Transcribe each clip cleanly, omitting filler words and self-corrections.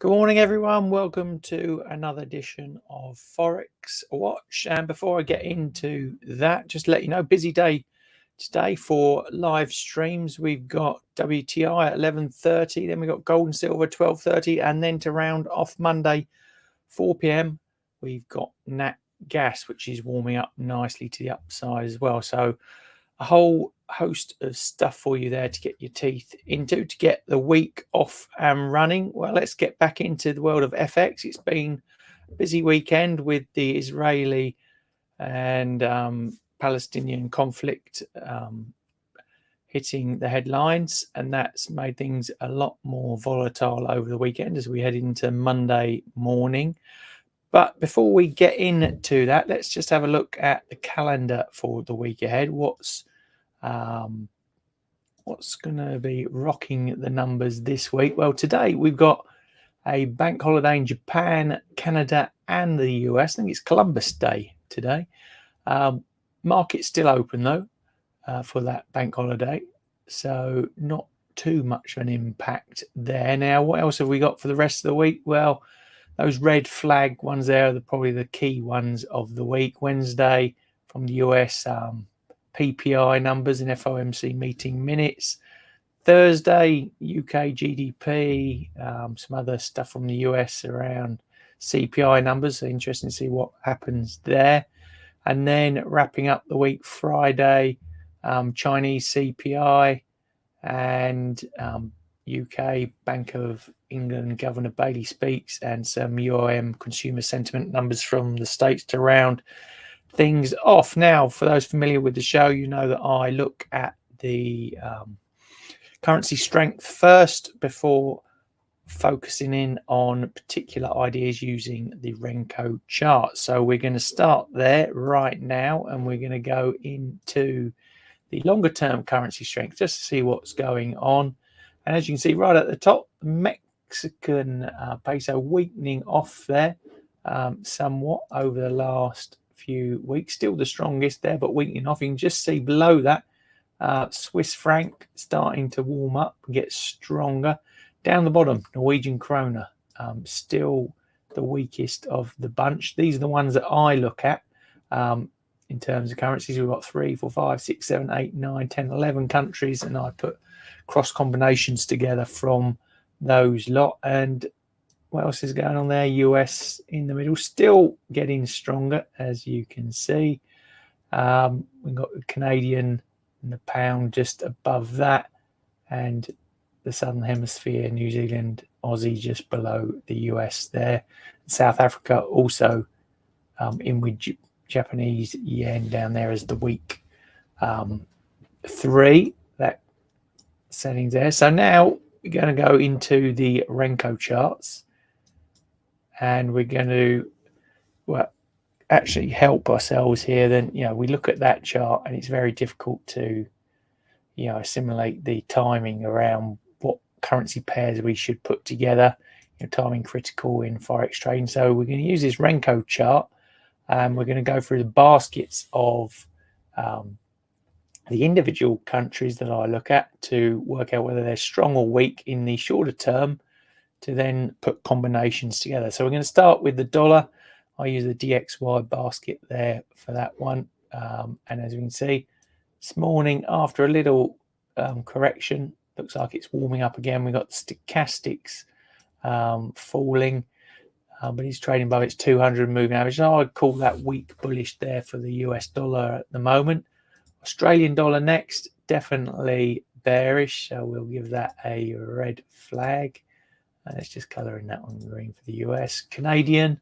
Good morning, everyone. Welcome to another edition of Forex Watch. And before I get into that, just to let you know, busy day today for live streams. We've got WTI at 11:30, then we've got gold and silver 12:30, and then to round off Monday 4 p.m. we've got nat gas, which is warming up nicely to the upside as well. So a whole host of stuff for you there to get your teeth into to get the week off and running. Well, let's get back into the world of FX. It's been a busy weekend with the Israeli and Palestinian conflict hitting the headlines, and that's made things a lot more volatile over the weekend as we head into Monday morning. But before we get into that, let's just have a look at the calendar for the week ahead. What's going to be rocking the numbers this week? Well, today we've got a bank holiday in Japan, Canada, and the US. I think it's Columbus Day today. Market's still open though for that bank holiday, so not too much of an impact there. Now, what else have we got for the rest of the week? Well, those red flag ones there are probably the key ones of the week. Wednesday from the US, PPI numbers and FOMC meeting minutes. Thursday, UK GDP, some other stuff from the US around CPI numbers. So interesting to see what happens there. And then wrapping up the week, Friday, Chinese CPI and UK Bank of England Governor Bailey speaks, and some UOM consumer sentiment numbers from the States to round things off. Now, for those familiar with the show, you know that I look at the currency strength first before focusing in on particular ideas using the Renko chart. So we're going to start there right now, and we're going to go into the longer term currency strength just to see what's going on. And as you can see right at the top, Mexican peso weakening off there somewhat over the last few weeks. Still the strongest there, but weakening off. You can just see below that Swiss franc starting to warm up and get stronger. Down the bottom, Norwegian krona, still the weakest of the bunch. These are the ones that I look at in terms of currencies. We've got 3, 4, 5, 6, 7, 8, 9, 10, 11 countries, and I put cross combinations together from those lot. And what else is going on there? US in the middle, still getting stronger, as you can see. We've got the Canadian and the pound just above that, and the Southern Hemisphere, New Zealand, Aussie just below the US there. South Africa also in with Japanese yen down there as the week 3. That settings there. So now we're going to go into the Renko charts, and we're going to actually help ourselves here. Then we look at that chart, and it's very difficult to assimilate the timing around what currency pairs we should put together. Timing critical in forex trading. So we're going to use this Renko chart, and we're going to go through the baskets of the individual countries that I look at to work out whether they're strong or weak in the shorter term, to then put combinations together. So we're going to start with the dollar. I use the DXY basket there for that one. And as you can see, this morning, after a little correction, looks like it's warming up again. We've got stochastics falling, but it's trading above its 200 moving average. So I'd call that weak bullish there for the US dollar at the moment. Australian dollar next, definitely bearish, so we'll give that a red flag. Let's just colour in that one green for the US. Canadian,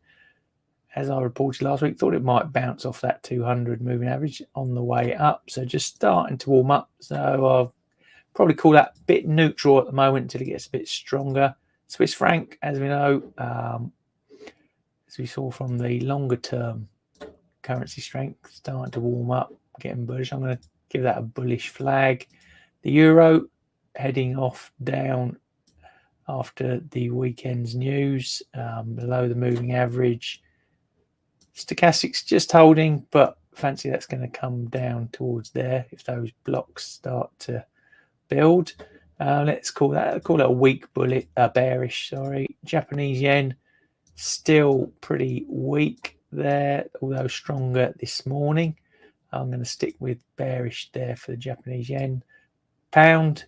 as I reported last week, thought it might bounce off that 200 moving average on the way up, so just starting to warm up. So I'll probably call that a bit neutral at the moment until it gets a bit stronger. Swiss franc, as we know, as we saw from the longer term currency strength, starting to warm up, getting bullish. I'm going to give that a bullish flag. The euro heading off down after the weekend's news, below the moving average. Stochastics just holding, but fancy that's going to come down towards there if those blocks start to build. Let's call it a weak bearish. Sorry, Japanese yen still pretty weak there, although stronger this morning. I'm going to stick with bearish there for the Japanese yen. Pound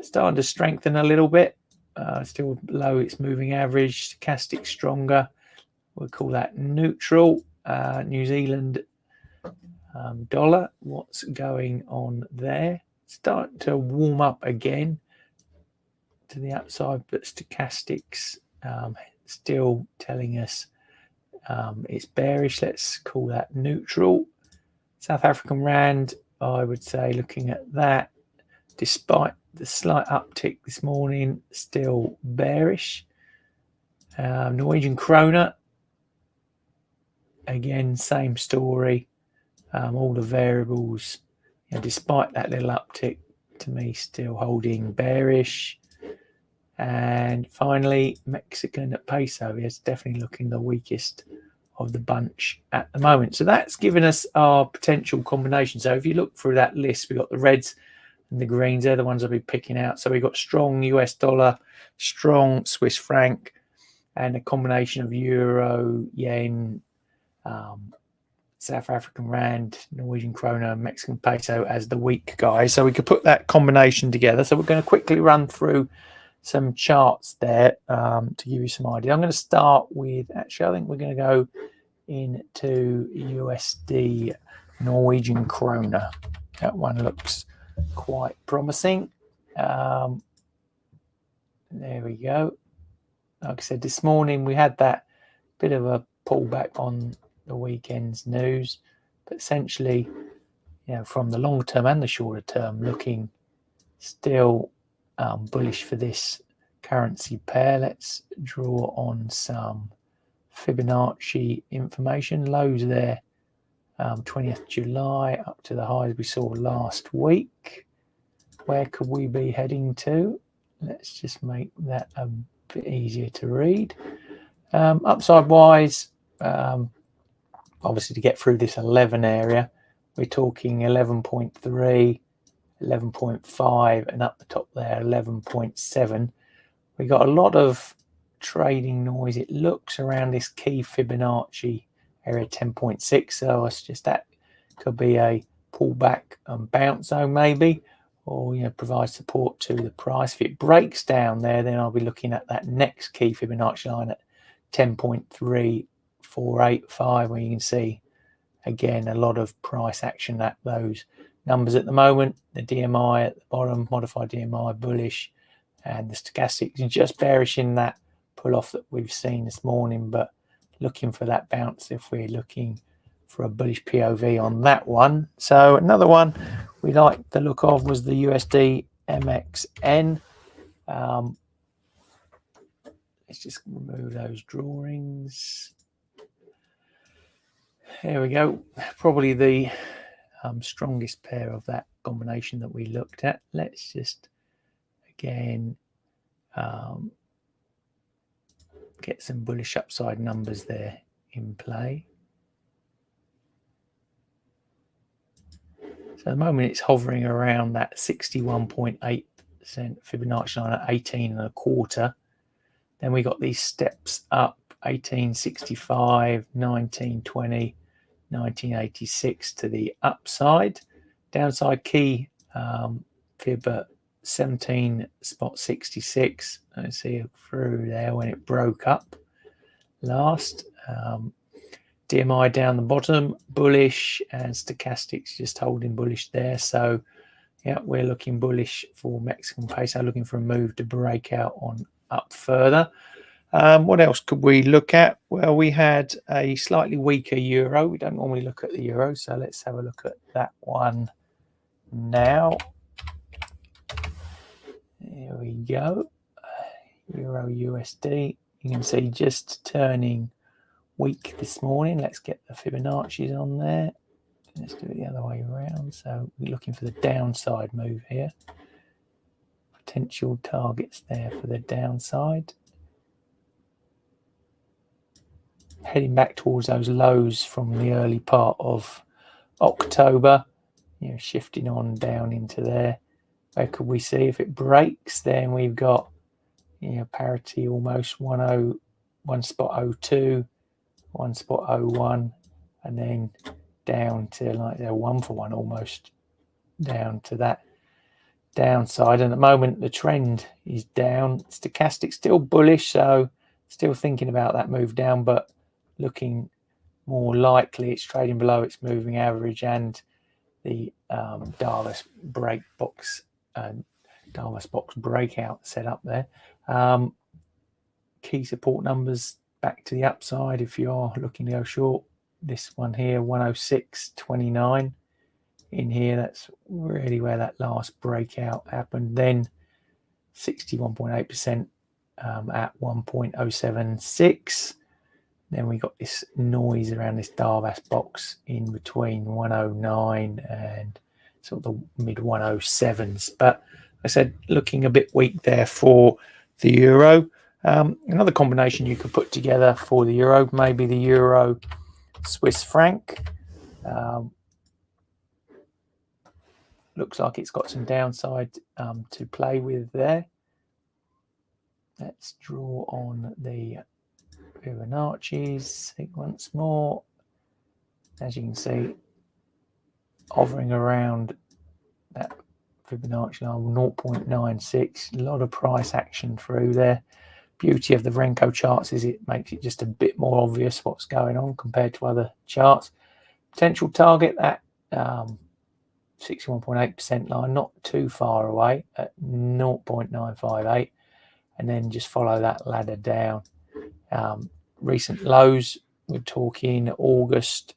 starting to strengthen a little bit. Still below its moving average. Stochastic stronger. We'll call that neutral. New Zealand dollar. What's going on there? Starting to warm up again to the upside, but stochastics still telling us it's bearish. Let's call that neutral. South African rand, I would say, looking at that, despite the slight uptick this morning, still bearish. Norwegian kroner, again, same story. All the variables, despite that little uptick, to me, still holding bearish. And finally, Mexican peso is definitely looking the weakest of the bunch at the moment. So that's given us our potential combination. So if you look through that list, we've got the reds and the greens. They're the ones I'll be picking out. So we've got strong US dollar, strong Swiss franc, and a combination of euro, yen, South African rand, Norwegian kroner, Mexican peso as the weak guys. So we could put that combination together. So we're going to quickly run through some charts there to give you some idea. I'm going to start with, actually, I think we're going to go into USD Norwegian kroner. That one looks quite promising. There we go. Like I said, this morning we had that bit of a pullback on the weekend's news, but essentially, from the long term and the shorter term, looking still bullish for this currency pair. Let's draw on some Fibonacci information. Lows there, 20th July up to the highs we saw last week. Where could we be heading to? Let's just make that a bit easier to read. Upside wise, obviously to get through this 11 area, we're talking 11.3, 11.5, and up the top there 11.7. We got a lot of trading noise, it looks, around this key Fibonacci area 10.6. So it's just that could be a pullback and bounce zone maybe, or provide support to the price. If it breaks down there, then I'll be looking at that next key Fibonacci line at 10.3485, where you can see again a lot of price action at those numbers at the moment. The DMI at the bottom, modified DMI bullish, and the stochastics are just bearish in that pull off that we've seen this morning, but looking for that bounce if we're looking for a bullish POV on that one. So another one we like the look of was the USD MXN. Let's just remove those drawings. There we go. Probably the strongest pair of that combination that we looked at. Let's just again get some bullish upside numbers there in play. So at the moment it's hovering around that 61.8% Fibonacci line at 18.25. Then we got these steps up, 1865, 1920, 1986 to the upside. Downside key fib at 17.66. I see it through there when it broke up last. DMI down the bottom, bullish, and stochastics just holding bullish there. So yeah, we're looking bullish for Mexican peso, looking for a move to break out on up further. What else could we look at? Well, we had a slightly weaker euro. We don't normally look at the euro, so let's have a look at that one now. Here we go. Euro USD. You can see just turning weak this morning. Let's get the Fibonacci's on there. Let's do it the other way around. So we're looking for the downside move here. Potential targets there for the downside. Heading back towards those lows from the early part of October. Shifting on down into there. Where could we see if it breaks? Then we've got, you know, parity almost 1.02, 1.01, and then down to like a 1-for-1 almost down to that downside. And at the moment the trend is down. Stochastic still bullish, so still thinking about that move down, but looking more likely it's trading below its moving average, and the Davos box breakout set up there. Key support numbers back to the upside if you are looking to go short. This one here, 106.29 in here, that's really where that last breakout happened. Then 61.8% at 1.076. Then we got this noise around this Davos box in between 109 and sort of the mid 107s. But I said looking a bit weak there for the euro. Another combination you could put together for the euro, maybe the euro Swiss franc. Looks like it's got some downside to play with there. Let's draw on the Fibonacci's once more. As you can see, hovering around that Fibonacci line 0.96. A lot of price action through there. Beauty of the Renko charts is it makes it just a bit more obvious what's going on compared to other charts. Potential target at 61.8% line, not too far away at 0.958, and then just follow that ladder down. Recent lows, we're talking August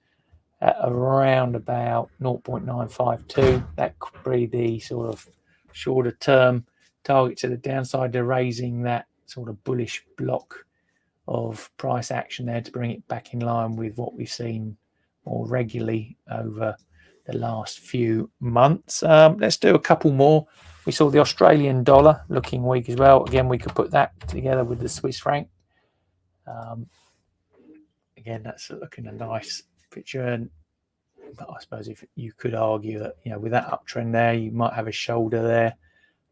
at around about 0.952. That could be the sort of shorter term target to the downside. They're raising that sort of bullish block of price action there to bring it back in line with what we've seen more regularly over the last few months. Let's do a couple more. We saw the Australian dollar looking weak as well. Again, we could put that together with the Swiss franc. Again, that's looking a nice picture. And I suppose if you could argue that, you know, with that uptrend there, you might have a shoulder there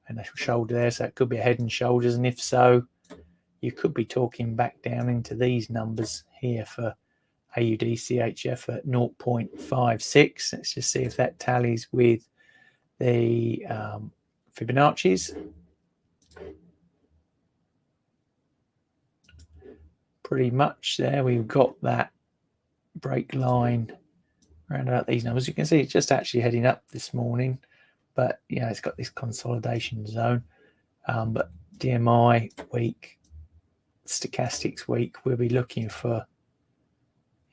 and a shoulder there, so it could be a head and shoulders. And if so, you could be talking back down into these numbers here for AUD CHF at 0.56. Let's just see if that tallies with the Fibonacci's. Pretty much there, we've got that break line around about these numbers. You can see it's just actually heading up this morning, but yeah, it's got this consolidation zone. But DMI weak, stochastics weak. We'll be looking for,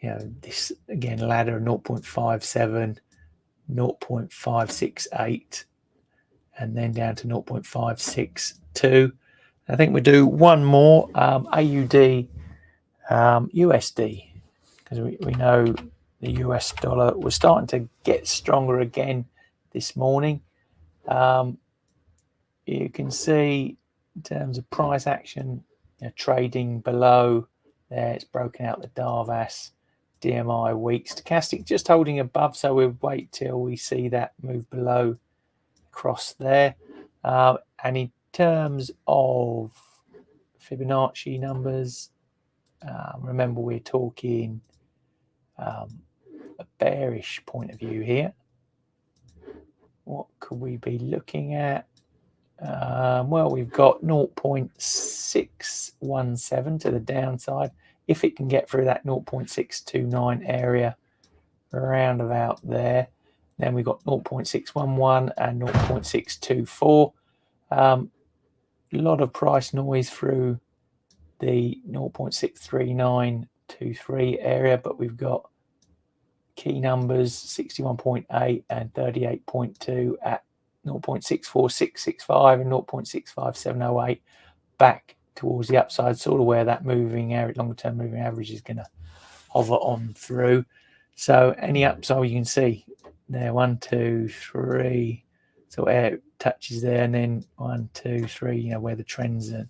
you know, this again ladder 0.57, 0.568, and then down to 0.562. I think we do one more AUD USD, because we know the US dollar was starting to get stronger again this morning. You can see in terms of price action, you know, trading below there, it's broken out the Davos DMI weak. Stochastic just holding above, so we'll wait till we see that move below across there. And in terms of Fibonacci numbers, remember we're talking a bearish point of view here. What could we be looking at? Well, we've got 0.617 to the downside. If it can get through that 0.629 area around about there, then we've got 0.611 and 0.624. A lot of price noise through the 0.63923 area, but we've got key numbers 61.8 and 38.2 at 0.64665 and 0.65708 back towards the upside, sort of where that moving average, longer term moving average is going to hover on through. So any upside you can see there, 1, 2, 3, so air touches there, and then 1, 2, 3, you know, where the trends are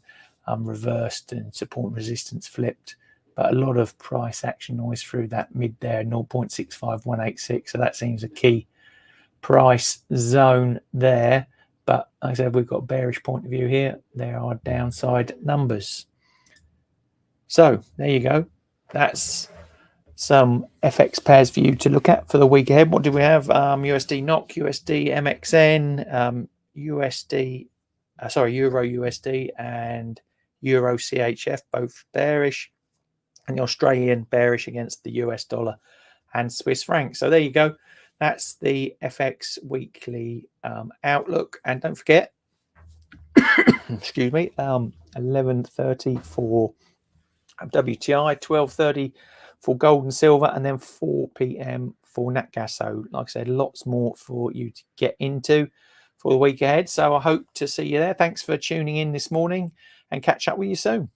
reversed and support and resistance flipped. But a lot of price action noise through that mid there, 0.65186. So that seems a key price zone there. But like I said, we've got a bearish point of view here. There are downside numbers. So there you go. That's some FX pairs for you to look at for the week ahead. What do we have? USD NOK, USD MXN, Euro USD and Euro CHF, both bearish, and the Australian bearish against the US dollar and Swiss franc. So there you go. That's the FX weekly outlook. And don't forget, excuse me, 11:30 for WTI, 12:30 for gold and silver, and then 4 p.m. for nat gas. So like I said, lots more for you to get into for the week ahead. So I hope to see you there. Thanks for tuning in this morning, and catch up with you soon.